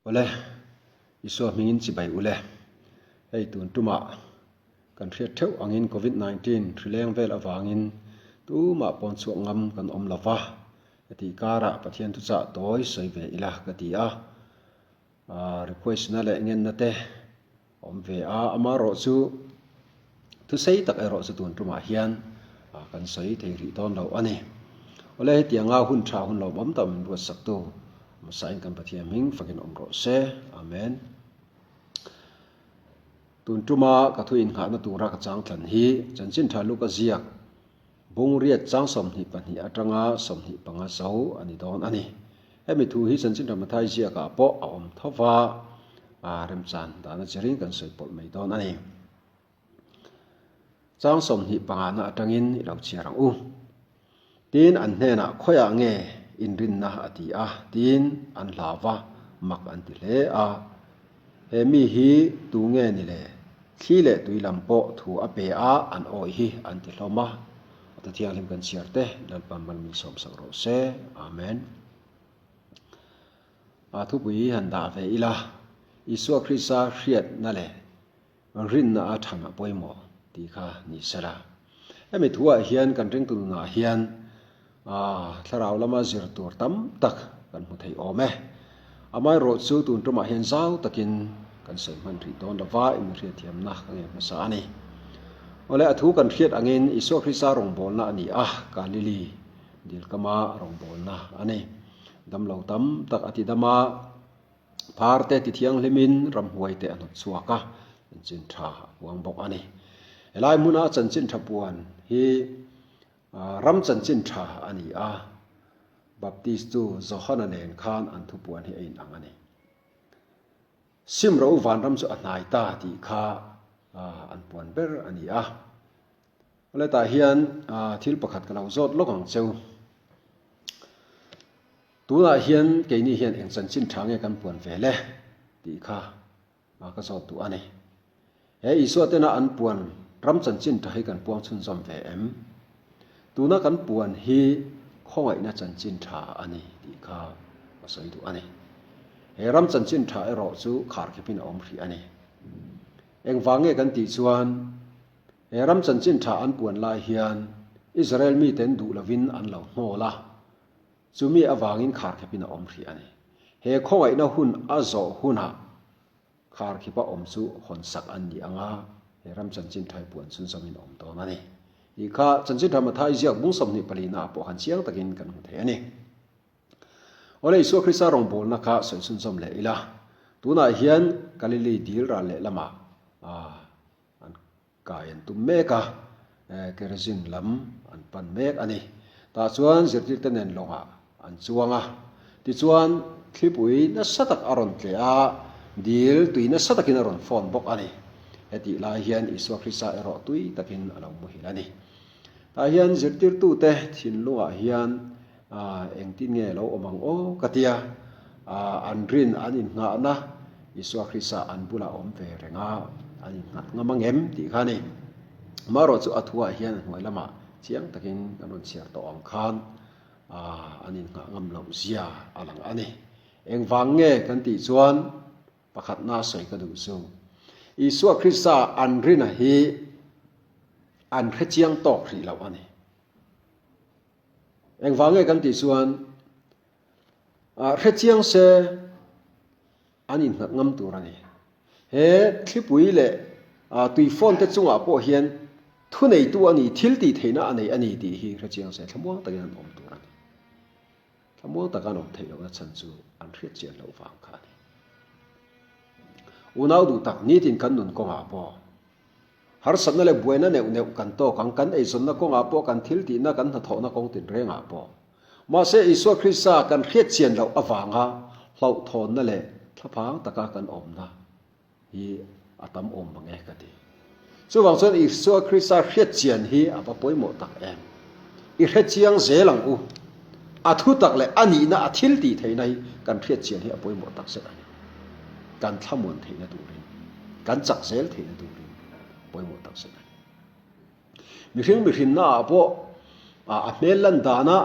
ole iso mingin chi bai ule hei tun tuma kan thriat theu angin covid-19 thrileng vel awangin tu ma pon chu ngam kan om lova ati kara pathian tu cha toy soi ve ila ka ti a request na le ngen na te om ve a ama ro chu tu sei tak ero chu tun tuma hian kan soi thei ri ton lo ani ole tianga hun tha hun lo bom tam ru sak tu masain kan pathian ming fakin om ro se amen tun tuma ka thu in kha na tura ka chang thlan hi chanchin tha lu ka ziak bung riat chang som hi pani atanga som hi panga zo ani don ani hemi thu hi chanchin tha mathai zia ka po om thowa rem chan da na chiring kan soi pol mai don ani chang som hi panga na atangin ilo chiarang u tin an hne na khoya nge in rin na ati a tin an hlawa mak an ti le a hemi hi tu nge ni le thi le tui lampo thu a pe a an oi hi an ti hloma ta thiang lim kan chiarte dal pam mal mi som sang ro se amen thu pui han da ve ila isu krista hriat na le rin na a thama poimo ti kha ni sara emi thuwa hian kan ring tu na hian tharau lama zir tur tam tak kan mu thei ome amai ro chu tun tuma hian zau takin kan sei man ri don lawa in ria thiam na ka nge masa ani ole athu kan hriat angin isu krista rong bol na ani kalili dil kama rong bol na ani dam lo tam tak ati dama parte ti thiang lemin ram huai te anot chuaka chin tha wang bok ani elai muna chanchin thapuan hi ram chanchin tha ani baptist tu zohana nen khan an thu puan hi ein angani simro van ram chu anai ta ti kha an puan ber ani ole ta hian thil pakhat ka lo zot lokang cheu tuna hian keini hian eng chanchin thange kan puan vele ti kha ka zot tu ani he isu atena an puan ram chanchin thai kan puang chun zom ve em tuna kan puan hi khongai na chanchin tha ani ti kha pasoi tu ani he ram chanchin tha ero chu khar khepin om ri ani eng wange kan ti chuan he ram chanchin tha an puan lai hian Israel mi ten du lovin an lo hnola chumi awangin khar khepin om ri ani he khongai na hun azo huna khar khipa om chu hon sak an ni anga he ram chanchin thai puan chun zomin om to na ni i kha chanchin thama thai ziak bung som ni palina po han chiang takin kan mu the ani ole isu krista rong bol na kha soi sun som le ila tuna hian kalili dil ra le lama an kayan tum meka kerosene lam an pan mek ani ta chuan zirtir tenen longa an chuanga ti chuan thlipui na satak aron tle a dil tuina satakin aron phone bok ani heti lai hian isu krista ero tui takin alo mu hilani ta hian zirtir tu te thin lunga hian engtin nge lo omang katia an rin an in nga na isu krista an bula om ve renga an ngamangem ti khani maro chu athua hian hnuai lama chiang takin kanon chiar to ang khan anin nga ngam lo zia alang ani eng wange kan ti chuan pakhat na soi ka du chu isu krista an rina hi an khachiang tok ri lo ani eng wange kan ti chuan khachiang se anin ngam tur ani he thlipui le tui phone te chunga po hian thu nei tu ani thil ti theina ani ti hi khachiang se thamuang takin om tur ani thamuang takan om thei lo na chan chu an hriat chian lo wang kha ni unau du tak ni tin kan nun ko nga po har sanna le buena ne kan to kan ei zon na ko nga po kan thil ti na kan tho na kong tin re nga po ma se isu krista kan hriat chian lo awanga hlau thon na le thlapang taka kan om na hi atam om bange ka ti chu wang chon isu krista hriat chian hi apa poimo tak em i hriat chiang zelang u athu tak le ani na athil ti theinai kan hriat chian hi apoimo tak se ani kan thamun theina turin kan chak zel theina turin poimo tak se mi hring na apo a melan dana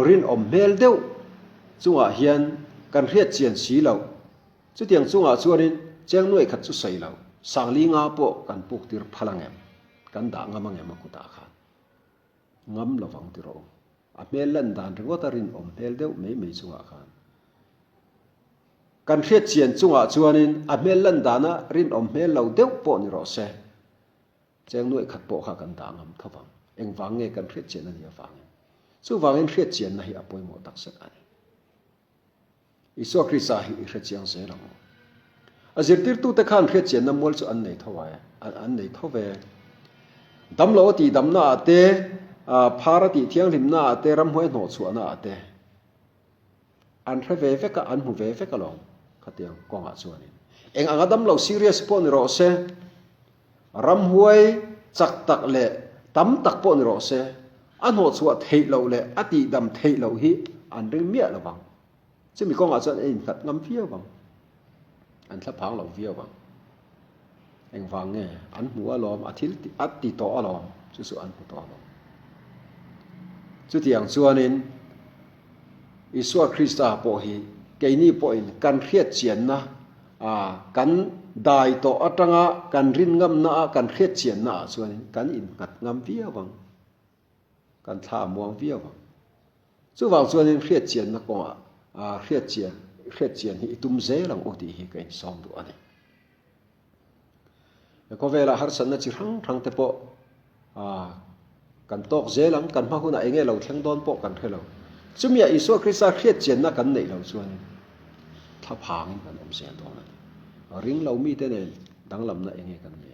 rin om mel deu chunga hian kan riat chian si lo chu tiang chunga chuanin cheng noi khat chu sei lo sangli nga po kan puk tir phalangem kan da ngamangem akuta khan ngam lawang tiro a mel lan dan ringotarin om hel deuh mei chunga khan kan riat chian chunga chuanin a mel lan dana rin om mel lo deuh po ni ro se cheng noi khat po kha kan da ngam thawang eng wange kan riat chian ani awang chu wangin riat chian na hi apoi mo takset ani iso krisa hi riat chiang se lo azirtir tu te khan riat chian na mol chu an nei thawa an nei thawe dam lo ti dam na ate phara ti thiang lim na ate ram hoi no chu na ate an thre ve ka an hu ve ka long khatiang konga chuanin eng anga dam lo serious po ni ro se ram huai chak tak le tam tak po ni ro se an ho chuwa thei lo le ati dam thei lo hi an ring mia lawang chimi konga chuan ein khat ngam fia wang an thla phang lo via wang eng wange an hu alom athil ti ati to alom chu su an hu to alom chu tiang chuanin Isua Krista po hi keini po in kan riat chian na kan dai to atanga kan rin ngam na kan riat chian na chuanin kan in ngat ngam via wang kan tha muang via wang chu wang chuanin riat chian na ko riat chian hi tum ze lang oti hi kain som du ani ko vela har san na chi rang te po kan tok ze lang kan ma huna enge lo thleng don po kan thelo chumia Isua Krista riat chian na kan nei lo chuanin tha phang kan om se don ani ring lo mi te ne danglam na enge kan me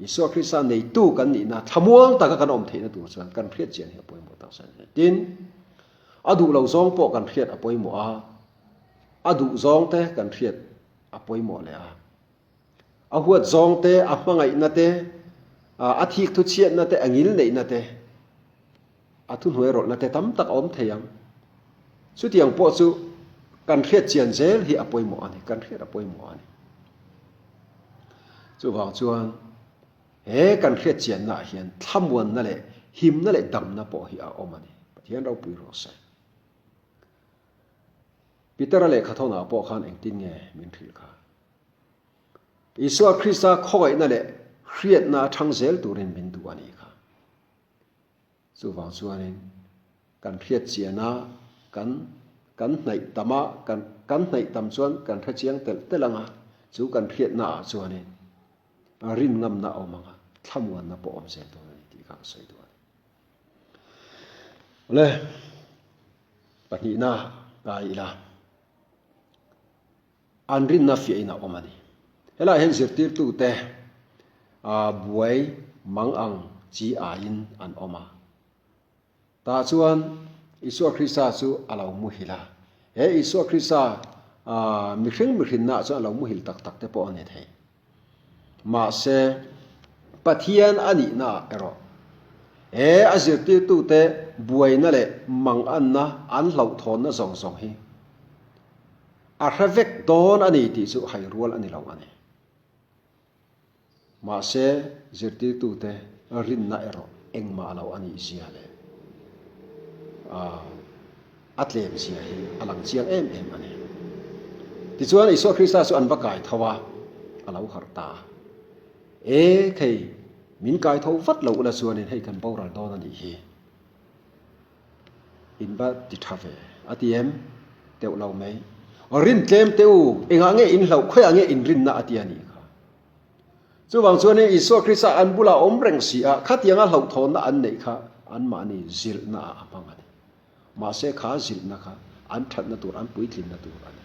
Isua Krista nei tu kan ni na thamuang ta kan om theina tu chuan kan riat chian hi apoi mo tak san tin adu lo zong po kan riat apoi mo adu zong te kan riat apoi mo le a huat zong te a hmangai na te a thik thu chiat na te angil nei na te a thun hoi rol na te tam tak om theyang chu tiang po chu kan riat chian zel hi apoi mo ani kan riat apoi mo ani chu wang chuan he kan riat chian na hian thamuan na le him na le dam na po hi a om ani pathian ro pui ro se Peter le khathona po khan engtin nge min thil kha Isua Krista khoi na le riat na thang zel turin min du ani kha chu wang chuanin kan riat chiana kan nei tama kan nei tam chuan kan tha chiang tel telanga chu kan riat na chuanin rin ngam na omanga thamuan na po om se to ni ti kha sei do le pani na kai la an rin na fi ina omani hela hen zirtir tu te buai mang ang chi a in an oma ta chuan Isua Krista chu alo mu hila he Isua Krista mi hring na chu alo mu hil tak tak te po ani thei ma se pathian ani na ero e azirtir tu te buai na le mang an na an hlo thon na zong zong hi a hravek don ani ti chu hai rual ani lo ani ma se zirtir tu te rin na ero engma lo ani sia le atlem sia hi alang chiang em ani ti chuan Isua Krista chu an va kai thawa alo harta thei min kai tho vat lo la chuanin hei kan boral don ani hi in ba ti thave atm teu lo mai rin tlem teu enga nge in hlo khoi ange in rin na atiani kha chu wang chuanin Isua Krista an bula om reng sia khatianga hlo thon na an nei kha an ma ni zil na amang ani ma se kha zil na kha an that na tur an pui thlin na tur ani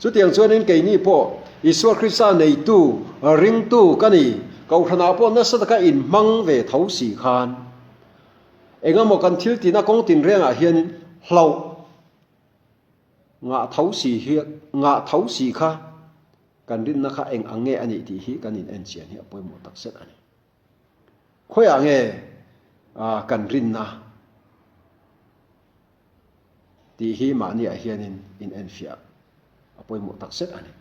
chu tiang chuanin ke ni po Isua Krista nei tu ring tu kani kau thana po na sadaka in mang ve thau si khan enga mo kan thil ti na kong tin renga hian hlo nga thau si kha kan rin na kha eng ange ani ti hi kan in en chian hi apoi mo tak set ani khoi ange kan rin na ti hi ma ni a hian in en fia apoi mo tak set ani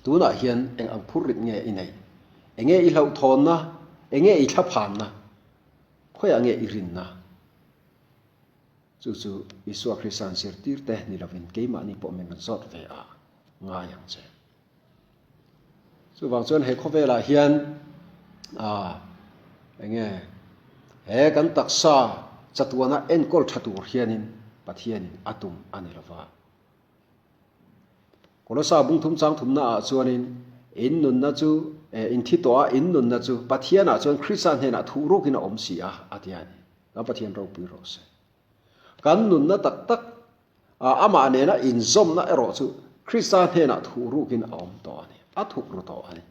tuna hian eng ang phur rit nge inei enge I hlo thon na enge I thla phan na khoi ange I rin na chu Isua Christian sir tir te ni lovin keima ni po men zot ve a nga yang che chu wang chuan he khovela hian enge he kan taksa chatuana enkol thatur hianin pathianin atum ani lova kolosa bungthum chang thumna chuanin in nun na chu in thi to a in nun na chu pathiana chuan Christian hena thurukin a om si a atiani ka pathian ro pi ro se kan nun na tak tak ama ne na in zom na ero chu Christian hena thurukin a om to ani a thuk ro to ani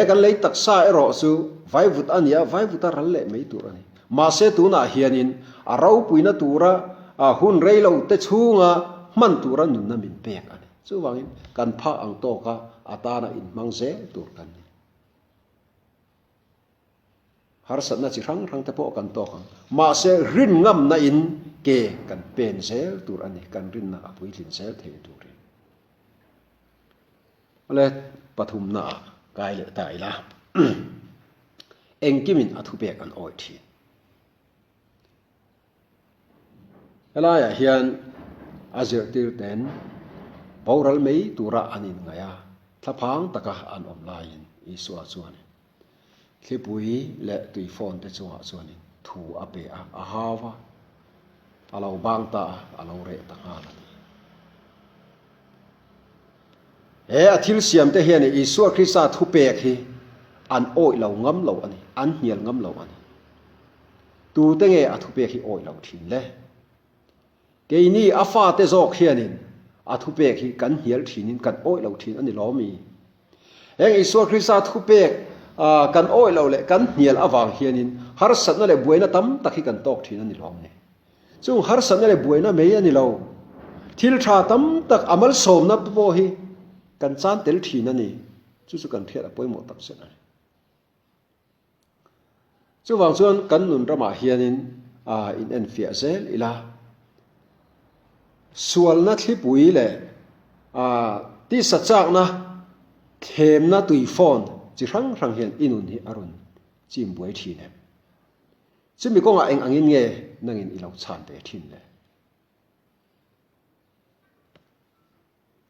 kan lei taksa ero chu vai vut ania vai vuta ral le mei tur ani ma se tu na hianin a rau puina tura hun reilo te chunga man tura nun na min pek ani chu wangin kan pha ang to ka atana in mangse tur kan ni har satna chi rang rang te po kan to kan ma se rin ngam na in ke kan pen sel tur ani kan rin na apui thin sel the tur ale pathum na kai le tai la engkimin athu pek an oi thi elaya hian azir tir ten boral mei tura anin ngaya thaphang taka an om lain isua chuan thlipui le tui phone te chuwa chuanin thu ape a hawa alo bangta alo re ta ngala athil siam te hian isua Christa thu pek hi an oi lo ngam lo ani an hnial ngam lo ani tu te nge athu pek hi oi lo thin le keini afa te zok hianin athu pek hi kan hial thinin kan oi lo thin ani lomi heng Isua Christa thu pek kan oi lo le kan hnial awang hianin har satna le buaina tam takhi kan tok thin ani lom ne chung har satna le buaina mei ani lo thil tha tam tak amal som na po hi kan chan tel thin ani chu kan thiat a poimo tak se ani chu wang chuan kan nun rama hianin in en fia zel ila sual na thlipui le ti sachak na them na tui phone chi rang rang hian inun hi arun chim buai thi ne chimi ko nga eng angin nge nangin ilo chan te thin le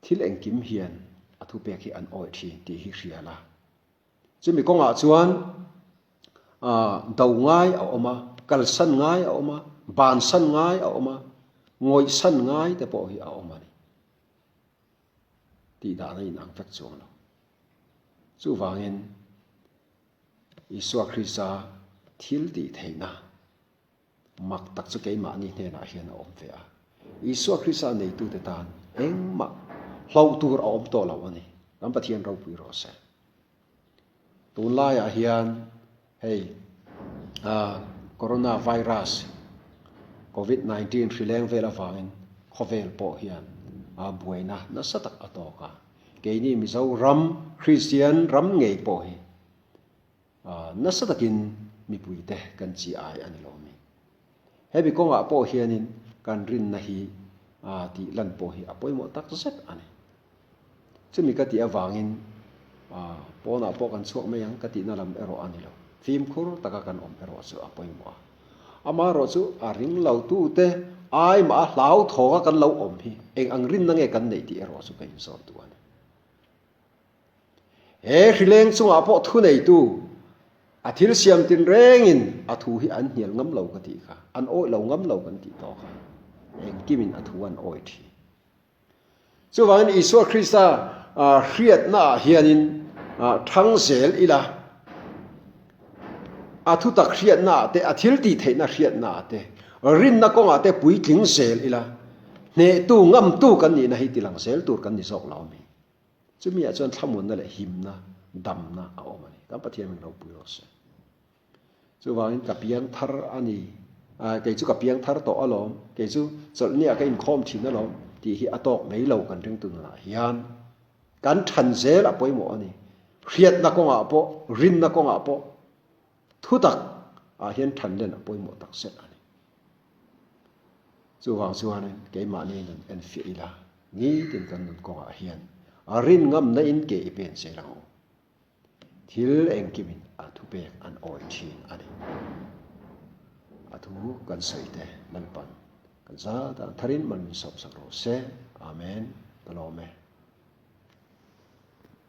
thil eng kim hian athu pek hi an oi thi ti hi hriala chimi ko nga chuan dau ngai a oma kal san ngai a oma ban san ngai a oma ngoi san ngai te po hi a oma ni ti da nei nang fek chuang lo chu wangin Isua Christa thil ti theina mak tak chu ke ma ni hne na hian a om ve a Isua Christa nei tu te tan eng ma hlau tur a om to lo ani ram pathian ro pui ro se tun lai a hian hey coronavirus COVID-19 rileng vela wangin khovel po hian buaina na satak atoka keini mizo ram Christian ram ngei po hi na satakin mi puite kan chi ai ani lomi hebi konga po hianin kan rin na hi ti lan po hi apoimo tak set ani chumi ka ti awangin pona po kan chuak mayang ka ti na lam ero ani lo phim khur taka kan om ero chu apoimo ama ro chu a ring lo tu te ai ma hlau thoga kan lo om hi eng ang rin na nge kan nei ti ero chu kan so tu ani rileng chunga po thu nei tu athil siam tin rengin athu hi an hnial ngam lo ka ti kha an oi lo ngam lo kan ti to kha eng kimin athu an oi thi chu wangin Isua Christa hriat na hianin thang zel ila athu tak hriat na te athil ti theina hriat na te rin na konga te pui tling zel ila ne tu ngam tu kan ni na hi tilang zel tur kan ni sok law mi chumi a chuan thlamun na le him na dam na a omani kan pathian min ro pui ro se chu wangin kapiang thar ani ke chu kapiang thar to alom ke chu chol ni a ka in khom thin alom ti hi atok mei lo kan ring tu na hian kan than zel a poimo ani hriat na konga po rin na konga po thu tak a hian than den a poimo tak set ani chu wang chuan ke ma ni nan en fi ila ni tin kan nun konga hian a rin ngam na in ke ipen se lang thil eng kimin a thu pek an oi thin ani thu kan sei te man pan kan za ta tharin man sop sak ro se amen talome